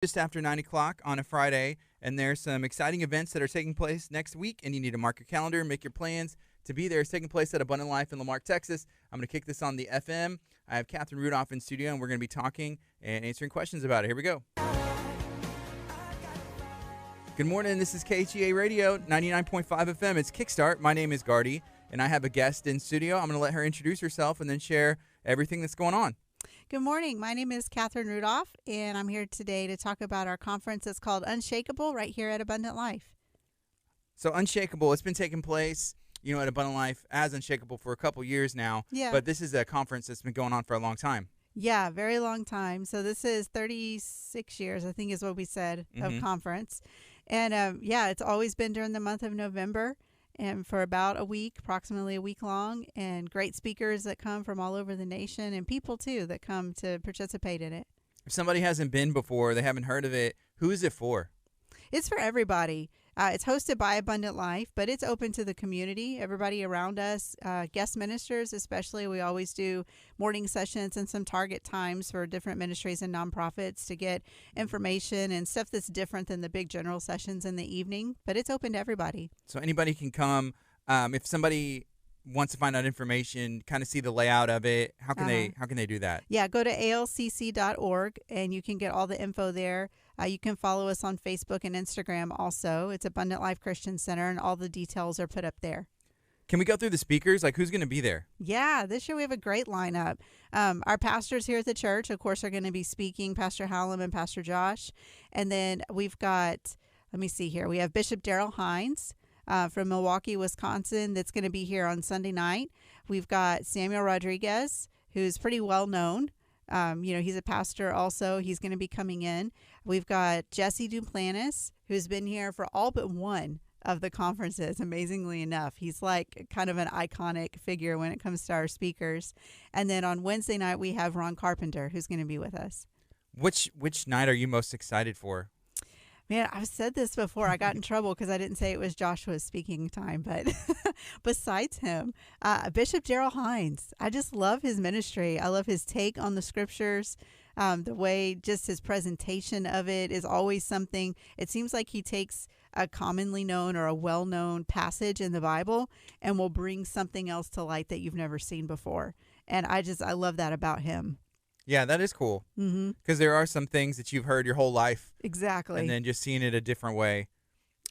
Just after 9 o'clock on a Friday, and there's some exciting events that are taking place next week, and you need to mark your calendar, make your plans to be there. It's taking place at Abundant Life in Lamarck, Texas. I'm going to kick this on the FM. I have Catherine Rudolph in studio, and we're going to be talking and answering questions about it. Here we go. Good morning. This is KHEA Radio, 99.5 FM. It's Kickstart. My name is Gardy, and I have a guest in studio. I'm going to let her introduce herself and then share everything that's going on. Good morning. My name is Catherine Rudolph, and I'm here today to talk about our conference that's called Unshakeable right here at Abundant Life. So Unshakeable, it's been taking place, at Abundant Life as Unshakeable for a couple years now. Yeah. But this is a conference that's been going on for a long time. Yeah, very long time. So this is 36 years, I think is what we said, of conference. And it's always been during the month of November. And for about a week, approximately a week long, and great speakers that come from all over the nation and people, too, that come to participate in it. If somebody hasn't been before, they haven't heard of it, who is it for? It's for everybody. It's hosted by Abundant Life, but it's open to the community, everybody around us, guest ministers especially. We always do morning sessions and some target times for different ministries and nonprofits to get information and stuff that's different than the big general sessions in the evening, but it's open to everybody. So anybody can come. If somebody wants to find out information, kind of see the layout of it, how can they do that? Yeah, go to alcc.org and you can get all the info there. You can follow us on Facebook and Instagram also. It's Abundant Life Christian Center, and all the details are put up there. Can we go through the speakers? Like, who's going to be there? Yeah, this year we have a great lineup. Our pastors here at the church, of course, are going to be speaking, Pastor Hallam and Pastor Josh. And then we've got, let me see here, we have Bishop Darrell Hines from Milwaukee, Wisconsin, that's going to be here on Sunday night. We've got Samuel Rodriguez, who's pretty well known. He's a pastor also. He's going to be coming in. We've got Jesse Duplantis, who's been here for all but one of the conferences, amazingly enough. He's like kind of an iconic figure when it comes to our speakers. And then on Wednesday night, we have Ron Carpenter, who's going to be with us. Which night are you most excited for? Man, I've said this before. I got in trouble because I didn't say it was Joshua's speaking time. But besides him, Bishop Darrell Hines, I just love his ministry. I love his take on the scriptures. The way just his presentation of it is always something. It seems like he takes a commonly known or a well-known passage in the Bible and will bring something else to light that you've never seen before. And I love that about him. Yeah, that is cool. Because there are some things that you've heard your whole life. Exactly. And then just seeing it a different way.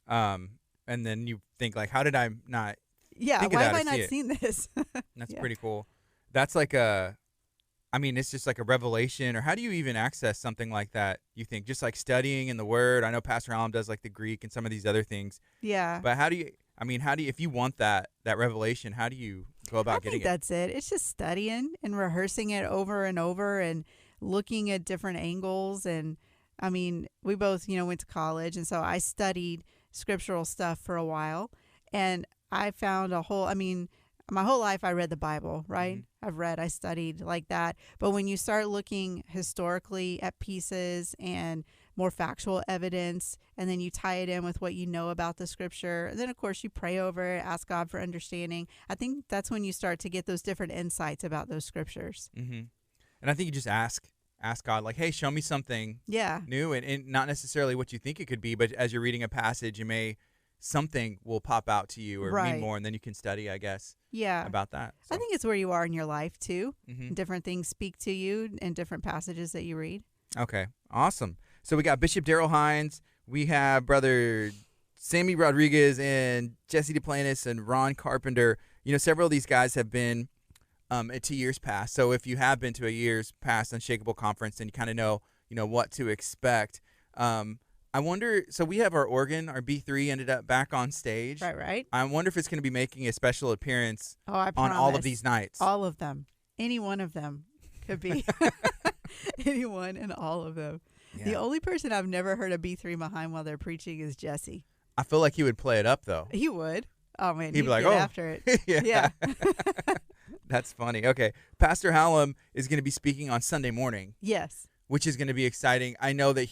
And then you think, like, how did I not think why of that have I or not see it? seen this? That's pretty cool. That's like it's just like a revelation. Or how do you even access something like that, you think? Just like studying in the Word? I know Pastor Hallam does like the Greek and some of these other things. Yeah. But how do you, if you want that revelation, how do you go about getting it? I think that's it. It's just studying and rehearsing it over and over and looking at different angles. And we both, went to college. And so I studied scriptural stuff for a while. And I found my whole life I read the Bible, right? I studied like that. But when you start looking historically at pieces and more factual evidence, and then you tie it in with what you know about the scripture, and then of course you pray over it, ask God for understanding. I think that's when you start to get those different insights about those scriptures. And I think you just ask God, like, hey, show me something new, and not necessarily what you think it could be, but as you're reading a passage, something will pop out to you or mean more, and then you can study, I guess, about that. So. I think it's where you are in your life, too. Different things speak to you in different passages that you read. Okay, awesome. So we got Bishop Darrell Hines. We have Brother Sammy Rodriguez and Jesse Duplantis and Ron Carpenter. Several of these guys have been at 2 years past. So if you have been to a year's past Unshakeable Conference, then you kind of know, what to expect. I wonder, so we have our organ, our B3 ended up back on stage. Right. I wonder if it's going to be making a special appearance on all of these nights. All of them. Any one of them could be. Anyone and all of them. Yeah. The only person I've never heard a B3 behind while they're preaching is Jesse. I feel like he would play it up, though. He would. Oh, man. He'd be like, get after it. Yeah. That's funny. Okay. Pastor Hallam is going to be speaking on Sunday morning. Yes. Which is going to be exciting. I know that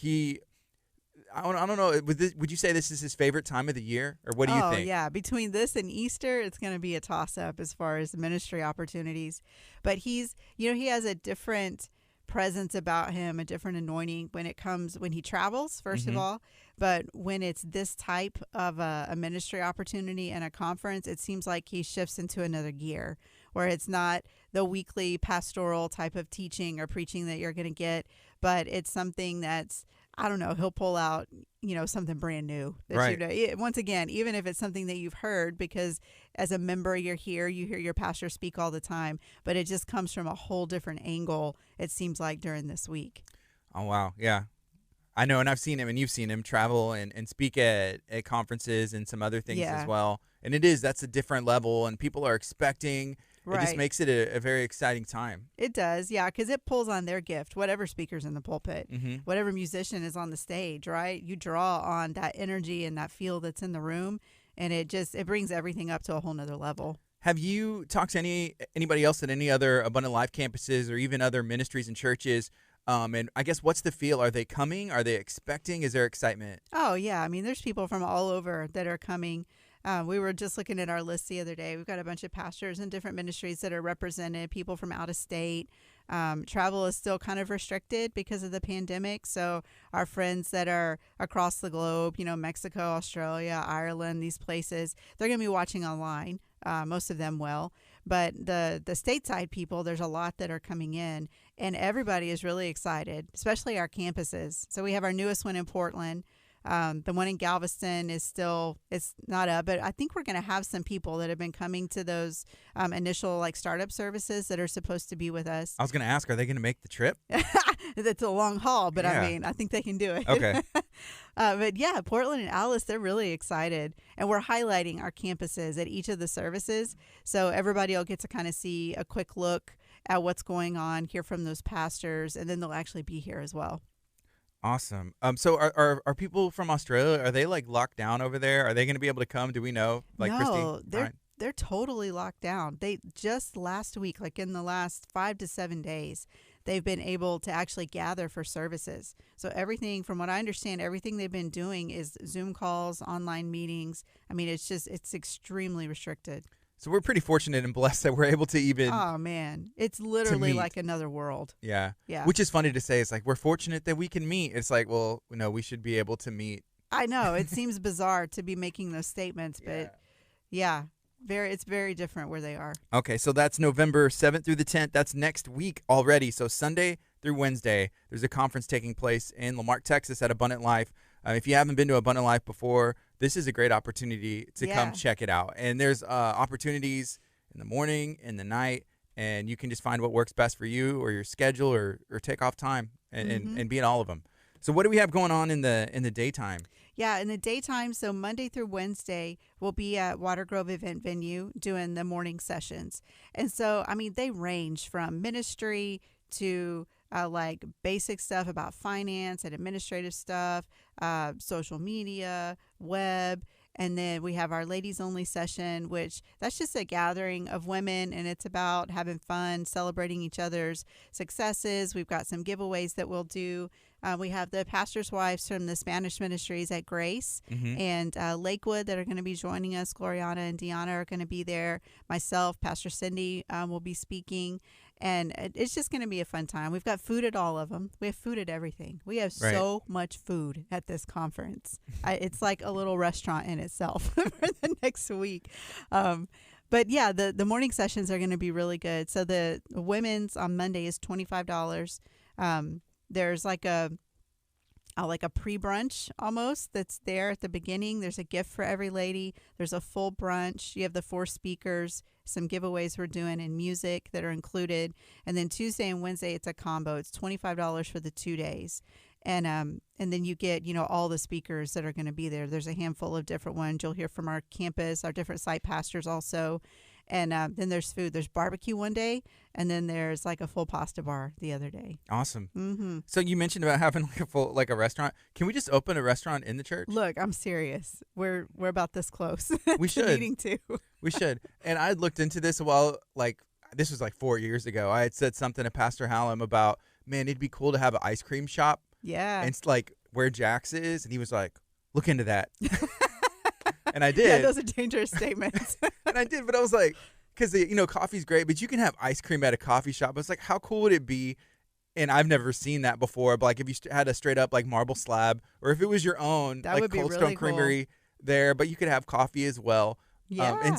I don't know. Would you say this is his favorite time of the year, or what do you think? Oh, yeah. Between this and Easter, it's going to be a toss-up as far as ministry opportunities. But he has a different presence about him, a different anointing when he travels, first of Mhm. all. But when it's this type of a ministry opportunity and a conference, it seems like he shifts into another gear where it's not the weekly pastoral type of teaching or preaching that you're going to get, but it's something that's, I don't know, he'll pull out, something brand new that Right. once again, even if it's something that you've heard, because as a member, you're here, you hear your pastor speak all the time, but it just comes from a whole different angle, it seems like, during this week. Oh, wow. Yeah. I know, and I've seen him, and you've seen him travel and speak at conferences and some other things as Yeah, well. And that's a different level, and people are expecting. It just right. makes it a very exciting time. It does, yeah, because it pulls on their gift, whatever speaker's in the pulpit, Mm-hmm. whatever musician is on the stage, right? You draw on that energy and that feel that's in the room, and it brings everything up to a whole nother level. Have you talked to anybody else at any other Abundant Life campuses or even other ministries and churches? And I guess what's the feel? Are they coming? Are they expecting? Is there excitement? Oh, yeah. I mean, there's people from all over that are coming. We were just looking at our list the other day. We've got a bunch of pastors in different ministries that are represented, people from out of state. Travel is still kind of restricted because of the pandemic. So our friends that are across the globe, Mexico, Australia, Ireland, these places, they're going to be watching online. Most of them will. But the stateside people, there's a lot that are coming in, and everybody is really excited, especially our campuses. So we have our newest one in Portland. The one in Galveston it's not up, but I think we're going to have some people that have been coming to those initial startup services that are supposed to be with us. I was going to ask, are they going to make the trip? It's a long haul, but Yeah. I mean, I think they can do it. Okay. But yeah, Portland and Alice, they're really excited. And we're highlighting our campuses at each of the services. So everybody will get to kind of see a quick look at what's going on, hear from those pastors, and then they'll actually be here as well. Awesome. So are people from Australia, are they locked down over there? Are they going to be able to come? Do we know? Christy? No, Ryan? they're totally locked down. They just last week, in the last 5 to 7 days, they've been able to actually gather for services. So everything, from what I understand, everything they've been doing is Zoom calls, online meetings. I mean, it's extremely restricted. So we're pretty fortunate and blessed that we're able to even. Oh man, it's literally meet. like another world. Yeah. Yeah. Which is funny to say. It's we're fortunate that we can meet. It's well, no, we should be able to meet. I know it seems bizarre to be making those statements, but yeah, it's very different where they are. Okay, so that's November 7th through the 10th. That's next week already. So Sunday through Wednesday, there's a conference taking place in Lamarck, Texas at Abundant Life. If you haven't been to Abundant Life before, this is a great opportunity to come check it out. And there's opportunities in the morning, in the night, and you can just find what works best for you or your schedule or take off time and be in all of them. So what do we have going on in the daytime? Yeah, in the daytime, so Monday through Wednesday, we'll be at Water Grove Event Venue doing the morning sessions. And so, I mean, they range from ministry to basic stuff about finance and administrative stuff, social media, web. And then we have our ladies only session, which that's just a gathering of women, and it's about having fun, celebrating each other's successes. We've got some giveaways that we'll do. We have the pastor's wives from the Spanish ministries at Grace and Lakewood that are going to be joining us. Gloriana and Deanna are going to be there. Myself, Pastor Cindy will be speaking. And it's just going to be a fun time. We've got food at all of them. We have food at everything. We have so much food at this conference. It's like a little restaurant in itself for the next week. But yeah, the morning sessions are going to be really good. So the women's on Monday is $25. There's like a pre-brunch almost that's there at the beginning. There's a gift for every lady. There's a full brunch. You have the 4 speakers, some giveaways we're doing, and music that are included. And then Tuesday and Wednesday, it's a combo. It's $25 for the 2 days. And then you get, all the speakers that are going to be there. There's a handful of different ones. You'll hear from our campus, our different site pastors also. And then there's food. There's barbecue one day, and then there's a full pasta bar the other day. Awesome. Mm-hmm. So you mentioned about having a full a restaurant. Can we just open a restaurant in the church? Look, I'm serious. We're about this close. We to should. needing to. We should. And I had looked into this a while. This was 4 years ago. I had said something to Pastor Hallam about, man, it'd be cool to have an ice cream shop. Yeah. And it's where Jax is, and he was like, look into that. And I did. Yeah, those are dangerous statements. And I did, but I was like, because coffee's great, but you can have ice cream at a coffee shop. I was like, how cool would it be And I've never seen that before. But like if you had a straight up like marble slab, or if it was your own, That like would be Cold really Stone Creamery there, but you could have coffee as well. Yeah.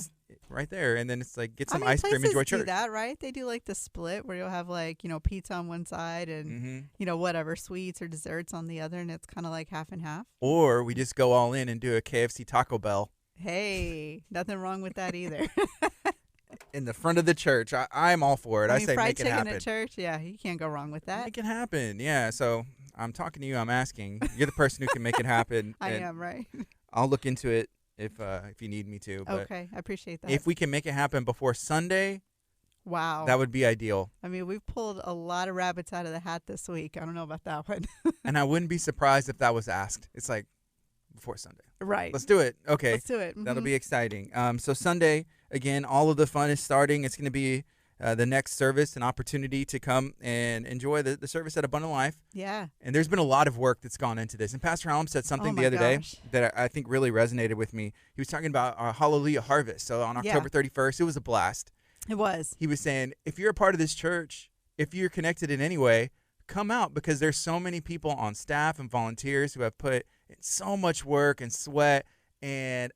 Right there. And then it's like get I some mean, ice cream, places enjoy do church. that, right? They do like the split where you'll have like, pizza on one side and, whatever, sweets or desserts on the other. And it's kind of like half and half. Or we just go all in and do a KFC Taco Bell Hey, nothing wrong with that either. in the front of the church. I'm all for it. I say fried make it chicken happen. at church, yeah, you can't go wrong with that. Make it happen. Yeah. So I'm talking to you. I'm asking. You're the person who can make it happen. I am, right? I'll look into it if you need me to. But Okay, I appreciate that. if we can make it happen before Sunday, wow, that would be ideal. I mean, we've pulled a lot of rabbits out of the hat this week. I don't know about that one. And I wouldn't be surprised if that was asked. It's like before Sunday. Right. Let's do it. Okay. Let's do it. That'll be exciting. So Sunday, again, all of the fun is starting. It's going to be the next service, an opportunity to come and enjoy the service at Abundant Life. Yeah. And there's been a lot of work that's gone into this. And Pastor Hallam said something the other day that I think really resonated with me. He was talking about our Hallelujah Harvest. So on October 31st, it was a blast. It was. He was saying, if you're a part of this church, if you're connected in any way, come out, because there's so many people on staff and volunteers who have put in so much work and sweat and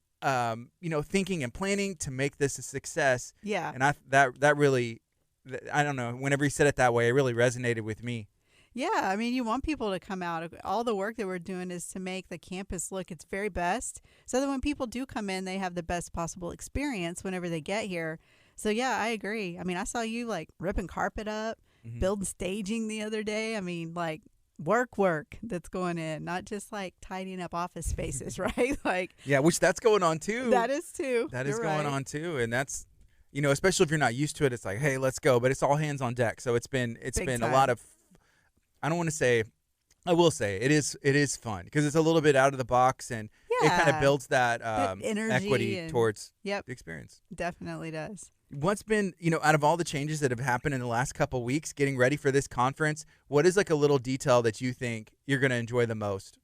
thinking and planning to make this a success. Yeah. And that really, I don't know, whenever he said it that way, it really resonated with me. Yeah, I mean, you want people to come out. All the work that we're doing is to make the campus look its very best, so that when people do come in, they have the best possible experience whenever they get here. So yeah, I agree. I mean, I saw you like ripping carpet up, building staging the other day. I mean, like work that's going in, not just like tidying up office spaces, right? Like, yeah, which that's going on too. That is too. That is going on too, and that's, especially if you're not used to it, it's like, hey, let's go. But it's all hands on deck. So it's been a lot of. I don't want to say. I will say it is fun because it's a little bit out of the box, and it kind of builds that energy equity towards the experience. Definitely does. What's been, out of all the changes that have happened in the last couple of weeks, getting ready for this conference, what is like a little detail that you think you're going to enjoy the most?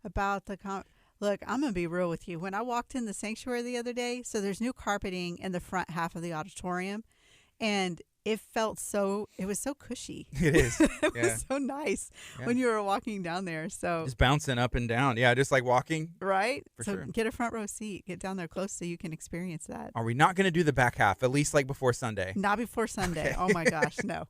About look, I'm going to be real with you. When I walked in the sanctuary the other day, so there's new carpeting in the front half of the auditorium, and it was so cushy. It is. It was so nice when you were walking down there. So just bouncing up and down. Yeah, just like walking. Right. For so sure. Get a front row seat. Get down there close so you can experience that. Are we not going to do the back half, at least like before Sunday? Not before Sunday. Okay. Oh my gosh, no.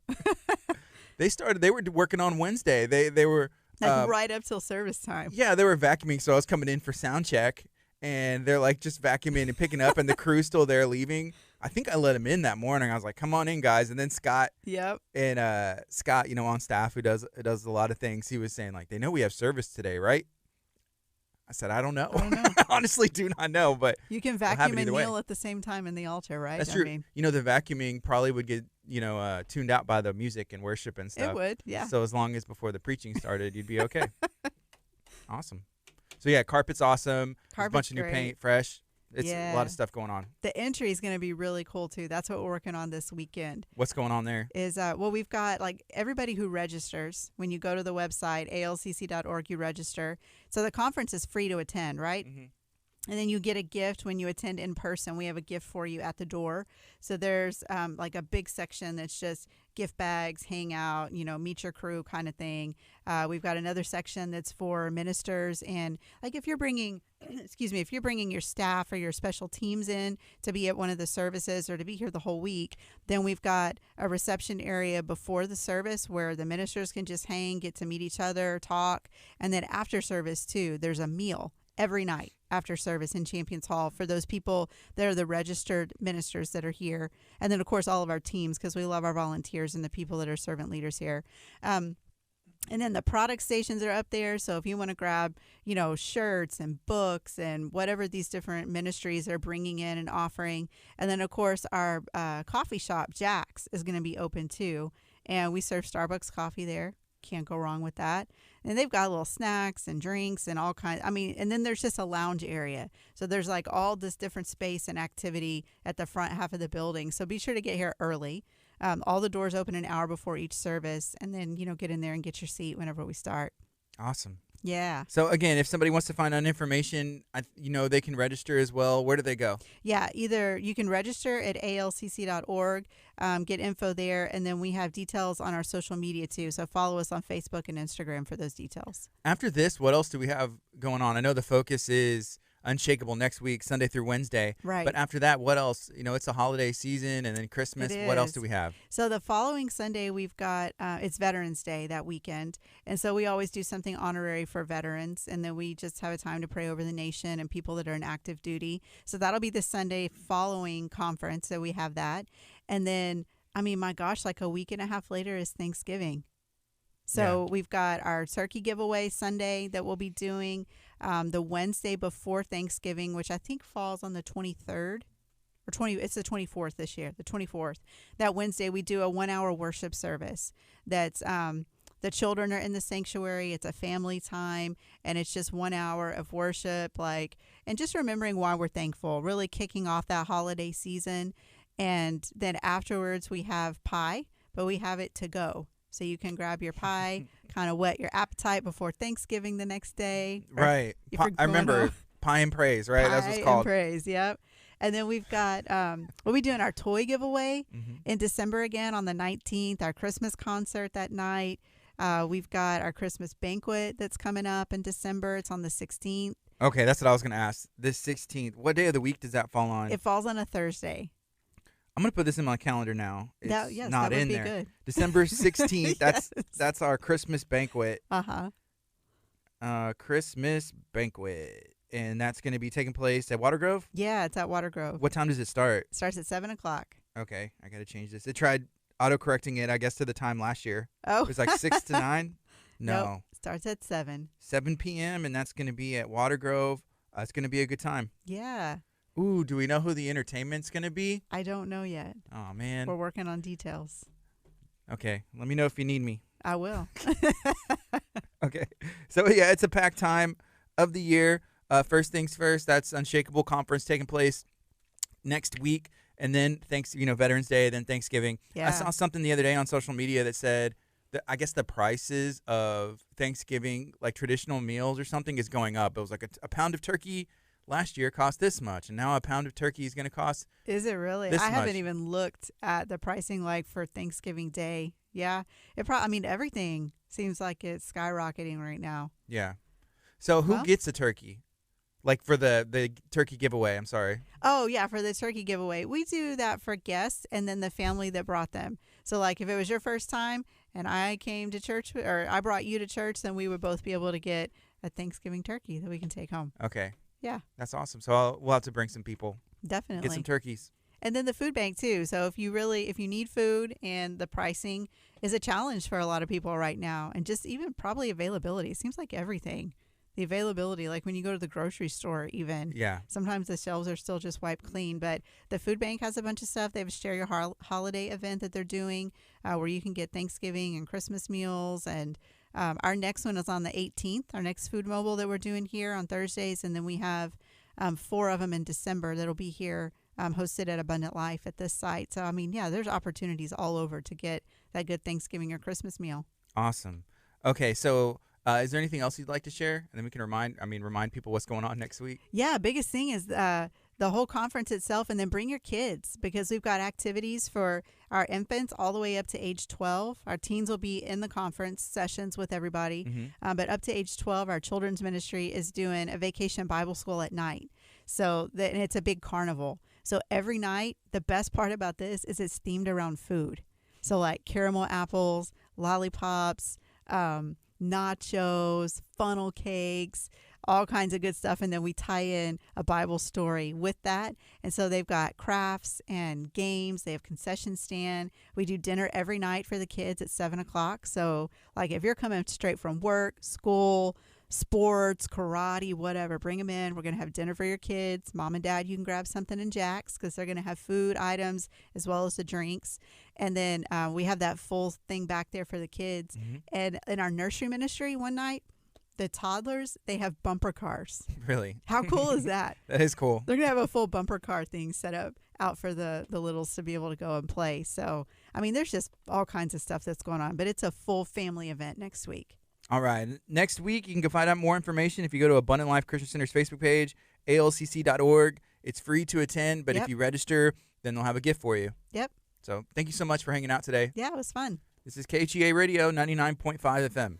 They were working on Wednesday. They were like right up till service time. Yeah, they were vacuuming. So I was coming in for sound check, and they're like just vacuuming and picking up, and the crew's still there leaving. I think I let him in that morning. I was like, come on in, guys. And then Scott. Yep. And Scott, on staff who does a lot of things, he was saying, like, they know we have service today, right? I said, I don't know. I honestly do not know, but you can vacuum and kneel at the same time in the altar, right? That's true. The vacuuming probably would get, tuned out by the music and worship and stuff. It would, yeah. So as long as before the preaching started, you'd be okay. Awesome. So yeah, carpet's awesome. There's a bunch of new paint, fresh. It's a lot of stuff going on. The entry is going to be really cool, too. That's what we're working on this weekend. What's going on there? Is, we've got, like, everybody who registers. When you go to the website, alcc.org, you register. So the conference is free to attend, right? Mm-hmm. And then you get a gift when you attend in person. We have a gift for you at the door. So there's like a big section that's just gift bags, hang out, meet your crew kind of thing. We've got another section that's for ministers. And like if you're bringing, if you're bringing your staff or your special teams in to be at one of the services or to be here the whole week, then we've got a reception area before the service where the ministers can just hang, get to meet each other, talk. And then after service too, there's a meal every night after service in Champions Hall for those people that are the registered ministers that are here. And then, of course, all of our teams, because we love our volunteers and the people that are servant leaders here. And then the product stations are up there. So if you want to grab, shirts and books and whatever these different ministries are bringing in and offering. And then, of course, our coffee shop, Jack's, is going to be open too. And we serve Starbucks coffee there. Can't go wrong with that. And they've got little snacks and drinks and all kinds. And then there's just a lounge area. So there's like all this different space and activity at the front half of the building. So be sure to get here early. All the doors open an hour before each service. And then, get in there and get your seat whenever we start. Awesome. Yeah. So again, if somebody wants to find out information, they can register as well. Where do they go? Yeah, either you can register at alcc.org, get info there, and then we have details on our social media too. So follow us on Facebook and Instagram for those details. After this, what else do we have going on? I know the focus is Unshakable next week, Sunday through Wednesday. Right. But after that, what else? It's a holiday season and then Christmas. What else do we have? So the following Sunday, we've got, it's Veterans Day that weekend. And so we always do something honorary for veterans. And then we just have a time to pray over the nation and people that are in active duty. So that'll be the Sunday following conference. So we have that. And then, my gosh, like a week and a half later is Thanksgiving. So we've got our turkey giveaway Sunday that we'll be doing the Wednesday before Thanksgiving, which I think falls on the 23rd or 20. It's the 24th this year, the 24th. That Wednesday we do a 1-hour worship service. That's the children are in the sanctuary. It's a family time, and it's just 1 hour of worship, and just remembering why we're thankful. Really kicking off that holiday season, and then afterwards we have pie, but we have it to go. So you can grab your pie, kind of whet your appetite before Thanksgiving the next day. Right. I remember Pie and Praise, right? That's what it's called. Pie and Praise, yep. And then we've got, we'll be doing our toy giveaway in December again on the 19th, our Christmas concert that night. We've got our Christmas banquet that's coming up in December. It's on the 16th. Okay, that's what I was going to ask. This 16th, what day of the week does that fall on? It falls on a Thursday. I'm going to put this in my calendar now. It's not that would in be there. Good. December 16th, that's our Christmas banquet. Christmas banquet. And that's going to be taking place at Watergrove? Yeah, it's at Watergrove. What time does it start? It starts at 7 o'clock. Okay, I got to change this. It tried auto-correcting it, I guess, to the time last year. Oh. It was like 6 to 9? No. Nope, starts at 7. 7 p.m., and that's going to be at Watergrove. It's going to be a good time. Yeah. Ooh, do we know who the entertainment's going to be? I don't know yet. Oh, man. We're working on details. Okay, let me know if you need me. I will. Okay. So, yeah, it's a packed time of the year. First things first, that's Unshakable Conference taking place next week. And then, Veterans Day, then Thanksgiving. Yeah. I saw something the other day on social media that said that I guess the prices of Thanksgiving, like traditional meals or something, is going up. It was like a pound of turkey last year cost this much, and now a pound of turkey is going to cost. Is it really? This I much. haven't even looked at the pricing for Thanksgiving Day. Yeah, everything seems like it's skyrocketing right now. Yeah. So who gets a turkey? Like for the turkey giveaway, I'm sorry. Oh, yeah, for the turkey giveaway. We do that for guests and then the family that brought them. So, if it was your first time and I came to church or I brought you to church, then we would both be able to get a Thanksgiving turkey that we can take home. Okay. Yeah. That's awesome. So we'll have to bring some people. Definitely. Get some turkeys. And then the food bank, too. So if you need food, and the pricing is a challenge for a lot of people right now, and just even probably availability. It seems like everything. The availability, like when you go to the grocery store even. Yeah. Sometimes the shelves are still just wiped clean. But the food bank has a bunch of stuff. They have a Share Your Holiday event that they're doing where you can get Thanksgiving and Christmas meals. And our next one is on the 18th, our next food mobile that we're doing here on Thursdays. And then we have 4 of them in December that'll be here hosted at Abundant Life at this site. So, there's opportunities all over to get that good Thanksgiving or Christmas meal. Awesome. Okay, so is there anything else you'd like to share? And then we can remind people what's going on next week. Yeah, biggest thing is the whole conference itself, and then bring your kids, because we've got activities for our infants all the way up to age 12. Our teens will be in the conference sessions with everybody, but up to age 12, our children's ministry is doing a vacation Bible school at night. So and it's a big carnival. So every night, the best part about this is it's themed around food. So like caramel apples, lollipops, nachos, funnel cakes, all kinds of good stuff. And then we tie in a Bible story with that. And so they've got crafts and games. They have concession stand. We do dinner every night for the kids at 7 o'clock. So if you're coming straight from work, school, sports, karate, whatever, bring them in. We're going to have dinner for your kids. Mom and dad, you can grab something in Jack's because they're going to have food items as well as the drinks. And then we have that full thing back there for the kids. And in our nursery ministry one night, the toddlers, they have bumper cars. Really? How cool is that? That is cool. They're going to have a full bumper car thing set up out for the littles to be able to go and play. So, there's just all kinds of stuff that's going on. But it's a full family event next week. All right. Next week, you can go find out more information if you go to Abundant Life Christian Center's Facebook page, alcc.org. It's free to attend, but if you register, then they'll have a gift for you. Yep. So thank you so much for hanging out today. Yeah, it was fun. This is KHEA Radio 99.5 FM.